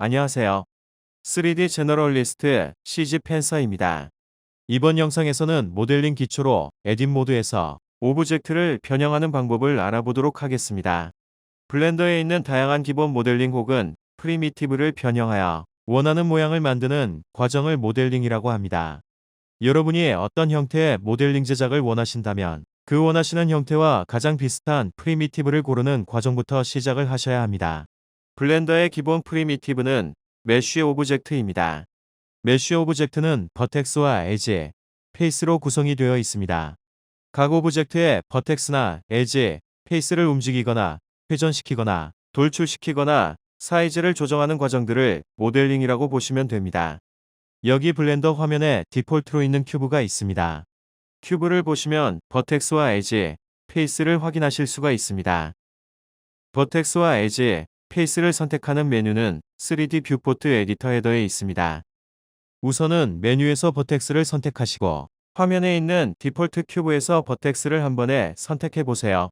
안녕하세요. 3D 제너럴리스트 CG 펜서입니다. 이번 영상에서는 모델링 기초로 에딧 모드에서 오브젝트를 변형하는 방법을 알아보도록 하겠습니다. 블렌더에 있는 다양한 기본 모델링 혹은 프리미티브를 변형하여 원하는 모양을 만드는 과정을 모델링이라고 합니다. 여러분이 어떤 형태의 모델링 제작을 원하신다면 그 원하시는 형태와 가장 비슷한 프리미티브를 고르는 과정부터 시작을 하셔야 합니다. 블렌더의 기본 프리미티브는 메쉬 오브젝트입니다. 메쉬 오브젝트는 버텍스와 엣지, 페이스로 구성이 되어 있습니다. 각 오브젝트의 버텍스나 엣지, 페이스를 움직이거나 회전시키거나 돌출시키거나 사이즈를 조정하는 과정들을 모델링이라고 보시면 됩니다. 여기 블렌더 화면에 디폴트로 있는 큐브가 있습니다. 큐브를 보시면 버텍스와 엣지, 페이스를 확인하실 수가 있습니다. 버텍스와 엣지, 페이스를 선택하는 메뉴는 3D 뷰포트 에디터 헤더에 있습니다. 우선은 메뉴에서 버텍스를 선택하시고 화면에 있는 디폴트 큐브에서 버텍스를 한 번에 선택해 보세요.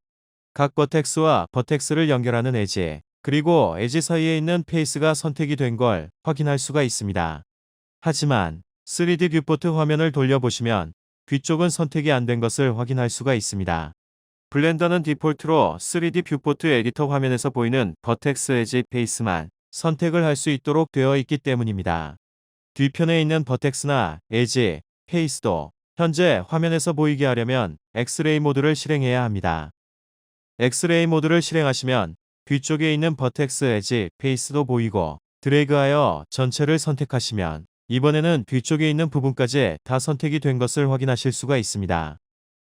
각 버텍스와 버텍스를 연결하는 엣지, 그리고 엣지 사이에 있는 페이스가 선택이 된 걸 확인할 수가 있습니다. 하지만 3D 뷰포트 화면을 돌려보시면 뒤쪽은 선택이 안 된 것을 확인할 수가 있습니다. 블렌더는 디폴트로 3D 뷰포트 에디터 화면에서 보이는 버텍스 엣지 페이스만 선택을 할 수 있도록 되어 있기 때문입니다. 뒤편에 있는 버텍스나 엣지, 페이스도 현재 화면에서 보이게 하려면 엑스레이 모드를 실행해야 합니다. 엑스레이 모드를 실행하시면 뒤쪽에 있는 버텍스 엣지, 페이스도 보이고 드래그하여 전체를 선택하시면 이번에는 뒤쪽에 있는 부분까지 다 선택이 된 것을 확인하실 수가 있습니다.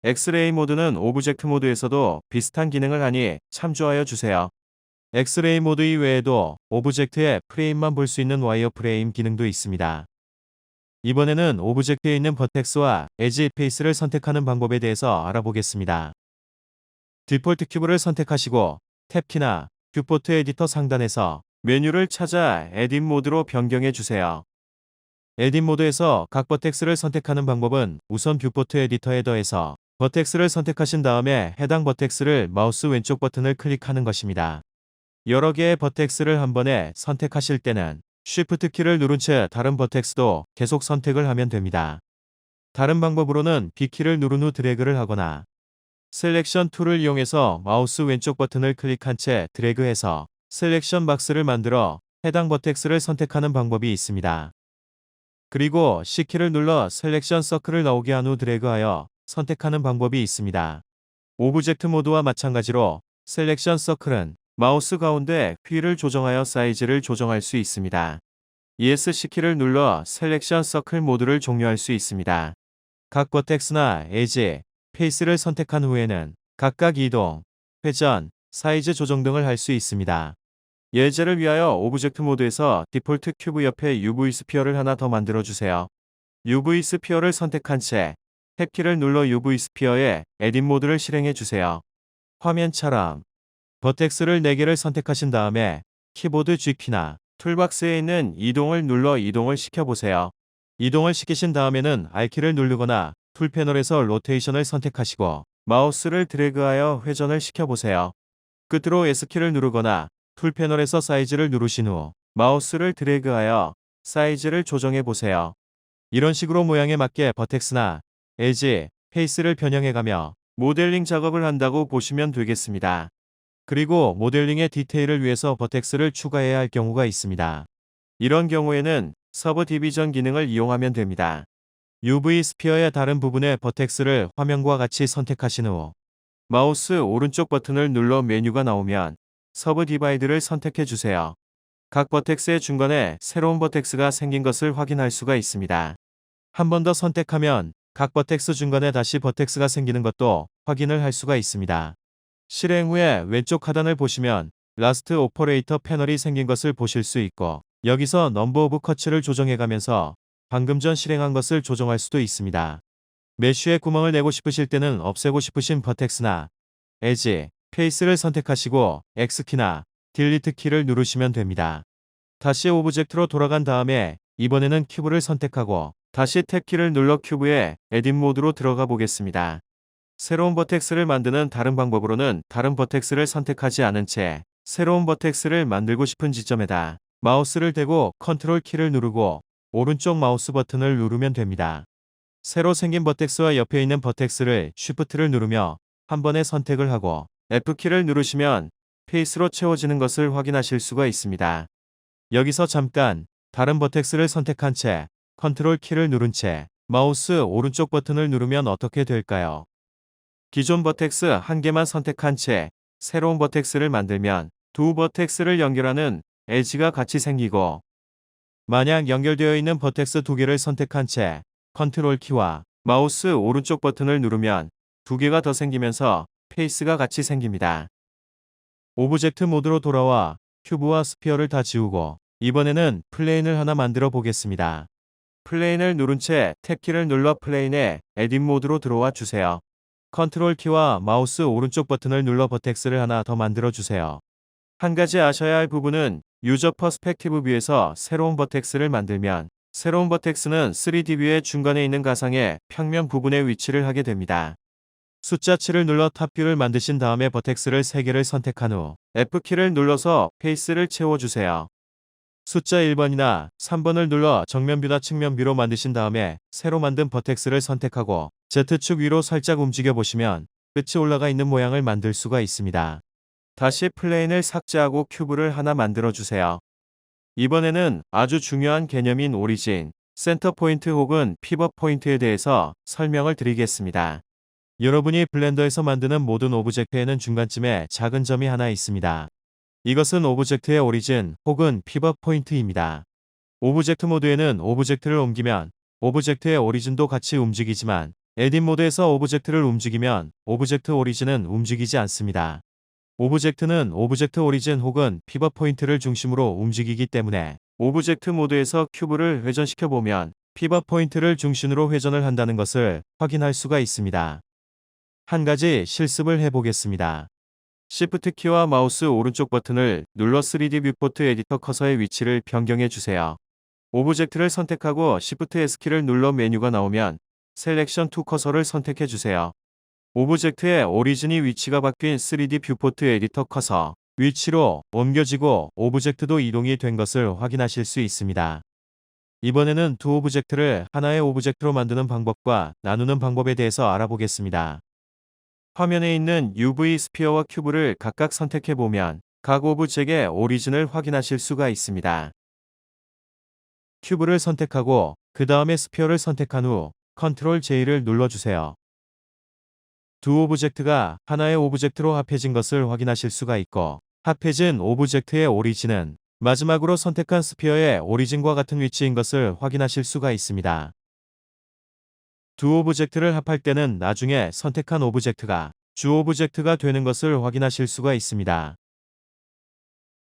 엑스레이 모드는 오브젝트 모드에서도 비슷한 기능을 하니 참조하여 주세요. 엑스레이 모드 이외에도 오브젝트의 프레임만 볼 수 있는 와이어 프레임 기능도 있습니다. 이번에는 오브젝트에 있는 버텍스와 엣지 페이스를 선택하는 방법에 대해서 알아보겠습니다. 디폴트 큐브를 선택하시고 탭키나 뷰포트 에디터 상단에서 메뉴를 찾아 에딧 모드로 변경해 주세요. 에딧 모드에서 각 버텍스를 선택하는 방법은 우선 뷰포트 에디터 헤더에서 버텍스를 선택하신 다음에 해당 버텍스를 마우스 왼쪽 버튼을 클릭하는 것입니다. 여러 개의 버텍스를 한 번에 선택하실 때는 Shift 키를 누른 채 다른 버텍스도 계속 선택을 하면 됩니다. 다른 방법으로는 B키를 누른 후 드래그를 하거나 셀렉션 툴을 이용해서 마우스 왼쪽 버튼을 클릭한 채 드래그해서 셀렉션 박스를 만들어 해당 버텍스를 선택하는 방법이 있습니다. 그리고 C키를 눌러 셀렉션 서클을 나오게 한 후 드래그하여 선택하는 방법이 있습니다. 오브젝트 모드와 마찬가지로 셀렉션 서클은 마우스 가운데 휠을 조정하여 사이즈를 조정할 수 있습니다. ESC키를 눌러 셀렉션 서클 모드를 종료할 수 있습니다. 각 버텍스나 엣지, 페이스를 선택한 후에는 각각 이동, 회전, 사이즈 조정 등을 할 수 있습니다. 예제를 위하여 오브젝트 모드에서 디폴트 큐브 옆에 UV 스피어를 하나 더 만들어 주세요. UV 스피어를 선택한 채 탭키를 눌러 UV 스피어에 에딧 모드를 실행해 주세요. 화면처럼 버텍스를 4개를 선택하신 다음에 키보드 G키나 툴박스에 있는 이동을 눌러 이동을 시켜보세요. 이동을 시키신 다음에는 R키를 누르거나 툴 패널에서 로테이션을 선택하시고 마우스를 드래그하여 회전을 시켜보세요. 끝으로 S키를 누르거나 툴 패널에서 사이즈를 누르신 후 마우스를 드래그하여 사이즈를 조정해 보세요. 이런 식으로 모양에 맞게 버텍스나 엣지, 페이스를 변형해가며 모델링 작업을 한다고 보시면 되겠습니다. 그리고 모델링의 디테일을 위해서 버텍스를 추가해야 할 경우가 있습니다. 이런 경우에는 서브 디비전 기능을 이용하면 됩니다. UV 스피어의 다른 부분의 버텍스를 화면과 같이 선택하신 후 마우스 오른쪽 버튼을 눌러 메뉴가 나오면 서브 디바이드를 선택해 주세요. 각 버텍스의 중간에 새로운 버텍스가 생긴 것을 확인할 수가 있습니다. 한 번 더 선택하면 각 버텍스 중간에 다시 버텍스가 생기는 것도 확인을 할 수가 있습니다. 실행 후에 왼쪽 하단을 보시면 라스트 오퍼레이터 패널이 생긴 것을 보실 수 있고 여기서 넘버 오브 컷츠를 조정해가면서 방금 전 실행한 것을 조정할 수도 있습니다. 메쉬에 구멍을 내고 싶으실 때는 없애고 싶으신 버텍스나 엣지, 페이스를 선택하시고 X키나 딜리트 키를 누르시면 됩니다. 다시 오브젝트로 돌아간 다음에 이번에는 큐브를 선택하고 다시 탭키를 눌러 큐브에 에딧 모드로 들어가 보겠습니다. 새로운 버텍스를 만드는 다른 방법으로는 다른 버텍스를 선택하지 않은 채 새로운 버텍스를 만들고 싶은 지점에다 마우스를 대고 컨트롤 키를 누르고 오른쪽 마우스 버튼을 누르면 됩니다. 새로 생긴 버텍스와 옆에 있는 버텍스를 쉬프트를 누르며 한 번에 선택을 하고 F키를 누르시면 페이스로 채워지는 것을 확인하실 수가 있습니다. 여기서 잠깐 다른 버텍스를 선택한 채 컨트롤 키를 누른 채 마우스 오른쪽 버튼을 누르면 어떻게 될까요? 기존 버텍스 한 개만 선택한 채 새로운 버텍스를 만들면 두 버텍스를 연결하는 엣지가 같이 생기고, 만약 연결되어 있는 버텍스 두 개를 선택한 채 컨트롤 키와 마우스 오른쪽 버튼을 누르면 두 개가 더 생기면서 페이스가 같이 생깁니다. 오브젝트 모드로 돌아와 큐브와 스피어를 다 지우고 이번에는 플레인을 하나 만들어 보겠습니다. 플레인을 누른 채 탭키를 눌러 플레인의 에딧 모드로 들어와 주세요. 컨트롤 키와 마우스 오른쪽 버튼을 눌러 버텍스를 하나 더 만들어 주세요. 한 가지 아셔야 할 부분은 유저 퍼스펙티브 뷰에서 새로운 버텍스를 만들면 새로운 버텍스는 3D 뷰의 중간에 있는 가상의 평면 부분에 위치를 하게 됩니다. 숫자 7을 눌러 탑뷰를 만드신 다음에 버텍스를 3개를 선택한 후 F키를 눌러서 페이스를 채워주세요. 숫자 1번이나 3번을 눌러 정면뷰나 측면뷰로 만드신 다음에 새로 만든 버텍스를 선택하고 Z축 위로 살짝 움직여 보시면 끝이 올라가 있는 모양을 만들 수가 있습니다. 다시 플레인을 삭제하고 큐브를 하나 만들어 주세요. 이번에는 아주 중요한 개념인 오리진, 센터 포인트 혹은 피벗 포인트에 대해서 설명을 드리겠습니다. 여러분이 블렌더에서 만드는 모든 오브젝트에는 중간쯤에 작은 점이 하나 있습니다. 이것은 오브젝트의 오리진 혹은 피벗 포인트입니다. 오브젝트 모드에는 오브젝트를 옮기면 오브젝트의 오리진도 같이 움직이지만 에딧 모드에서 오브젝트를 움직이면 오브젝트 오리진은 움직이지 않습니다. 오브젝트는 오브젝트 오리진 혹은 피벗 포인트를 중심으로 움직이기 때문에 오브젝트 모드에서 큐브를 회전시켜 보면 피벗 포인트를 중심으로 회전을 한다는 것을 확인할 수가 있습니다. 한 가지 실습을 해보겠습니다. Shift 키와 마우스 오른쪽 버튼을 눌러 3D 뷰포트 에디터 커서의 위치를 변경해 주세요. 오브젝트를 선택하고 Shift S키를 눌러 메뉴가 나오면 셀렉션 투 커서를 선택해 주세요. 오브젝트의 오리진이 위치가 바뀐 3D 뷰포트 에디터 커서 위치로 옮겨지고 오브젝트도 이동이 된 것을 확인하실 수 있습니다. 이번에는 두 오브젝트를 하나의 오브젝트로 만드는 방법과 나누는 방법에 대해서 알아보겠습니다. 화면에 있는 UV 스피어와 큐브를 각각 선택해 보면 각 오브젝트의 오리진을 확인하실 수가 있습니다. 큐브를 선택하고 그 다음에 스피어를 선택한 후 컨트롤 J를 눌러주세요. 두 오브젝트가 하나의 오브젝트로 합해진 것을 확인하실 수가 있고, 합해진 오브젝트의 오리진은 마지막으로 선택한 스피어의 오리진과 같은 위치인 것을 확인하실 수가 있습니다. 두 오브젝트를 합할 때는 나중에 선택한 오브젝트가 주 오브젝트가 되는 것을 확인하실 수가 있습니다.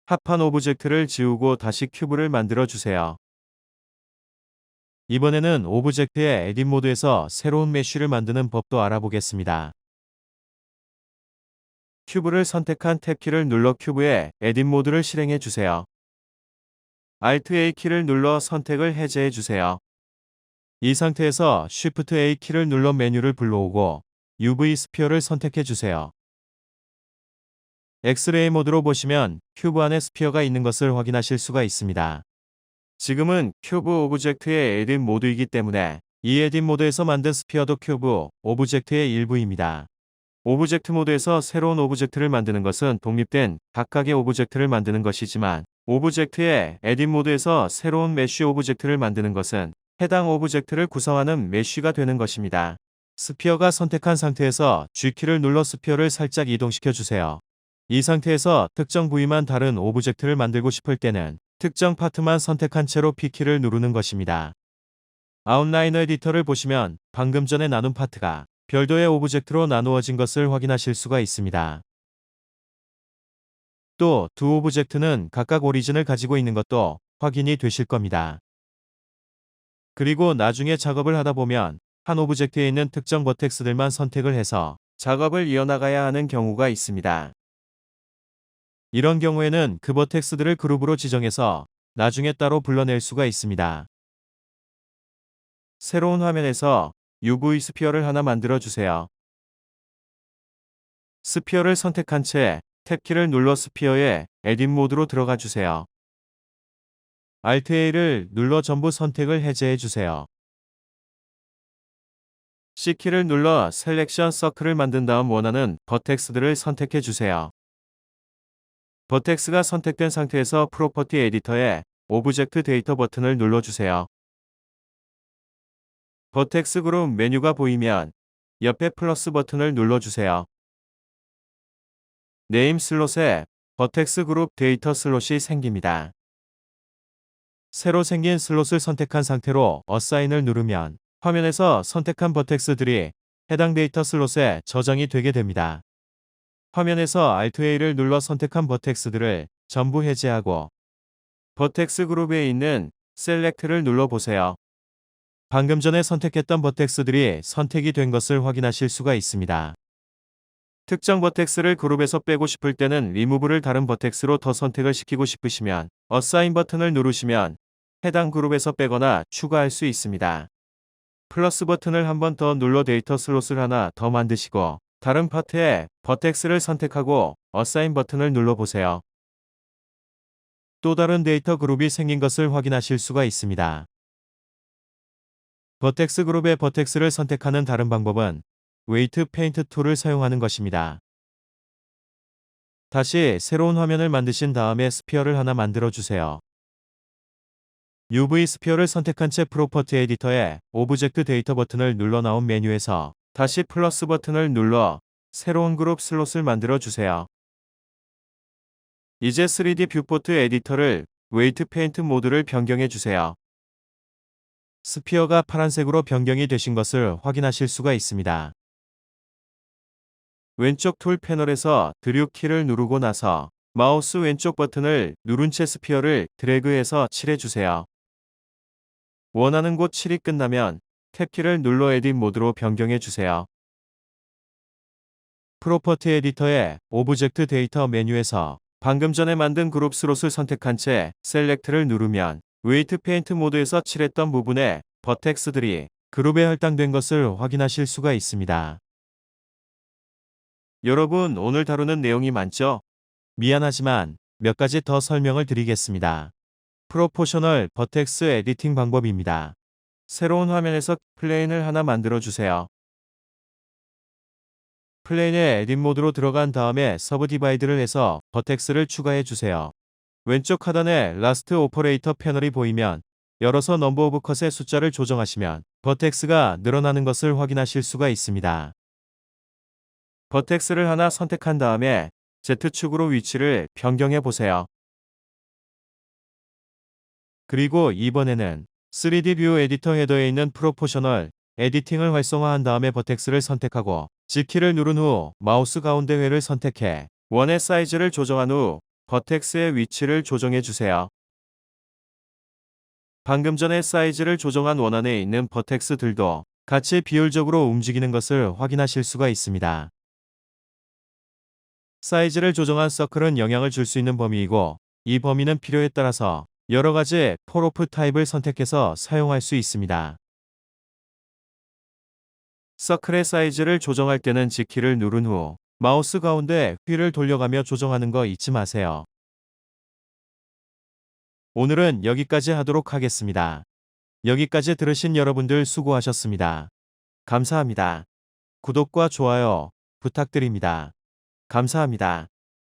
합한 오브젝트를 지우고 다시 큐브를 만들어 주세요. 이번에는 오브젝트의 에딧 모드에서 새로운 메쉬를 만드는 법도 알아보겠습니다. 큐브를 선택한 탭키를 눌러 큐브의 에딧 모드를 실행해 주세요. Alt A 키를 눌러 선택을 해제해 주세요. 이 상태에서 Shift A 키를 눌러 메뉴를 불러오고 UV 스피어를 선택해 주세요. 엑스레이 모드로 보시면 큐브 안에 스피어가 있는 것을 확인하실 수가 있습니다. 지금은 큐브 오브젝트의 에딧 모드이기 때문에 이 에딧 모드에서 만든 스피어도 큐브 오브젝트의 일부입니다. 오브젝트 모드에서 새로운 오브젝트를 만드는 것은 독립된 각각의 오브젝트를 만드는 것이지만 오브젝트의 에딧 모드에서 새로운 메쉬 오브젝트를 만드는 것은 해당 오브젝트를 구성하는 메쉬가 되는 것입니다. 스피어가 선택한 상태에서 G키를 눌러 스피어를 살짝 이동시켜 주세요. 이 상태에서 특정 부위만 다른 오브젝트를 만들고 싶을 때는 특정 파트만 선택한 채로 P키를 누르는 것입니다. 아웃라이너 에디터를 보시면 방금 전에 나눈 파트가 별도의 오브젝트로 나누어진 것을 확인하실 수가 있습니다. 또 두 오브젝트는 각각 오리진을 가지고 있는 것도 확인이 되실 겁니다. 그리고 나중에 작업을 하다 보면 한 오브젝트에 있는 특정 버텍스들만 선택을 해서 작업을 이어나가야 하는 경우가 있습니다. 이런 경우에는 그 버텍스들을 그룹으로 지정해서 나중에 따로 불러낼 수가 있습니다. 새로운 화면에서 UV 스피어를 하나 만들어 주세요. 스피어를 선택한 채 탭키를 눌러 스피어의 에딧 모드로 들어가 주세요. Alt-A를 눌러 전부 선택을 해제해 주세요. C키를 눌러 셀렉션 서클을 만든 다음 원하는 버텍스들을 선택해 주세요. 버텍스가 선택된 상태에서 프로퍼티 에디터에 오브젝트 데이터 버튼을 눌러주세요. 버텍스 그룹 메뉴가 보이면 옆에 플러스 버튼을 눌러주세요. 네임 슬롯에 버텍스 그룹 데이터 슬롯이 생깁니다. 새로 생긴 슬롯을 선택한 상태로 어사인을 누르면 화면에서 선택한 버텍스들이 해당 데이터 슬롯에 저장이 되게 됩니다. 화면에서 Alt-A를 눌러 선택한 버텍스들을 전부 해제하고 버텍스 그룹에 있는 셀렉트를 눌러보세요. 방금 전에 선택했던 버텍스들이 선택이 된 것을 확인하실 수가 있습니다. 특정 버텍스를 그룹에서 빼고 싶을 때는 리무브를 다른 버텍스로 더 선택을 시키고 싶으시면 어사인 버튼을 누르시면 해당 그룹에서 빼거나 추가할 수 있습니다. 플러스 버튼을 한 번 더 눌러 데이터 슬롯을 하나 더 만드시고 다른 파트에 버텍스를 선택하고 어사인 버튼을 눌러보세요. 또 다른 데이터 그룹이 생긴 것을 확인하실 수가 있습니다. 버텍스 그룹의 버텍스를 선택하는 다른 방법은 웨이트 페인트 툴을 사용하는 것입니다. 다시 새로운 화면을 만드신 다음에 스피어를 하나 만들어 주세요. UV 스피어를 선택한 채 프로퍼티 에디터에 오브젝트 데이터 버튼을 눌러 나온 메뉴에서 다시 플러스 버튼을 눌러 새로운 그룹 슬롯을 만들어 주세요. 이제 3D 뷰포트 에디터를 웨이트 페인트 모드를 변경해 주세요. 스피어가 파란색으로 변경이 되신 것을 확인하실 수가 있습니다. 왼쪽 툴 패널에서 드류 키를 누르고 나서 마우스 왼쪽 버튼을 누른 채 스피어를 드래그해서 칠해 주세요. 원하는 곳 칠이 끝나면 탭키를 눌러 에딧 모드로 변경해 주세요. 프로퍼티 에디터의 오브젝트 데이터 메뉴에서 방금 전에 만든 그룹 슬롯을 선택한 채 셀렉트를 누르면 웨이트 페인트 모드에서 칠했던 부분에 버텍스들이 그룹에 할당된 것을 확인하실 수가 있습니다. 여러분, 오늘 다루는 내용이 많죠? 미안하지만 몇 가지 더 설명을 드리겠습니다. 프로포셔널 버텍스 에디팅 방법입니다. 새로운 화면에서 플레인을 하나 만들어 주세요. 플레인의 에딧 모드로 들어간 다음에 서브 디바이드를 해서 버텍스를 추가해 주세요. 왼쪽 하단에 라스트 오퍼레이터 패널이 보이면 열어서 넘버 오브 컷의 숫자를 조정하시면 버텍스가 늘어나는 것을 확인하실 수가 있습니다. 버텍스를 하나 선택한 다음에 Z축으로 위치를 변경해 보세요. 그리고 이번에는 3D 뷰 에디터 헤더에 있는 프로포셔널 에디팅을 활성화한 다음에 버텍스를 선택하고 G키를 누른 후 마우스 가운데 회를 선택해 원의 사이즈를 조정한 후 버텍스의 위치를 조정해 주세요. 방금 전에 사이즈를 조정한 원 안에 있는 버텍스들도 같이 비율적으로 움직이는 것을 확인하실 수가 있습니다. 사이즈를 조정한 서클은 영향을 줄 수 있는 범위이고 이 범위는 필요에 따라서 여러 가지 폴오프 타입을 선택해서 사용할 수 있습니다. 서클의 사이즈를 조정할 때는 G키를 누른 후 마우스 가운데 휠을 돌려가며 조정하는 거 잊지 마세요. 오늘은 여기까지 하도록 하겠습니다. 여기까지 들으신 여러분들 수고하셨습니다. 감사합니다. 구독과 좋아요 부탁드립니다. 감사합니다.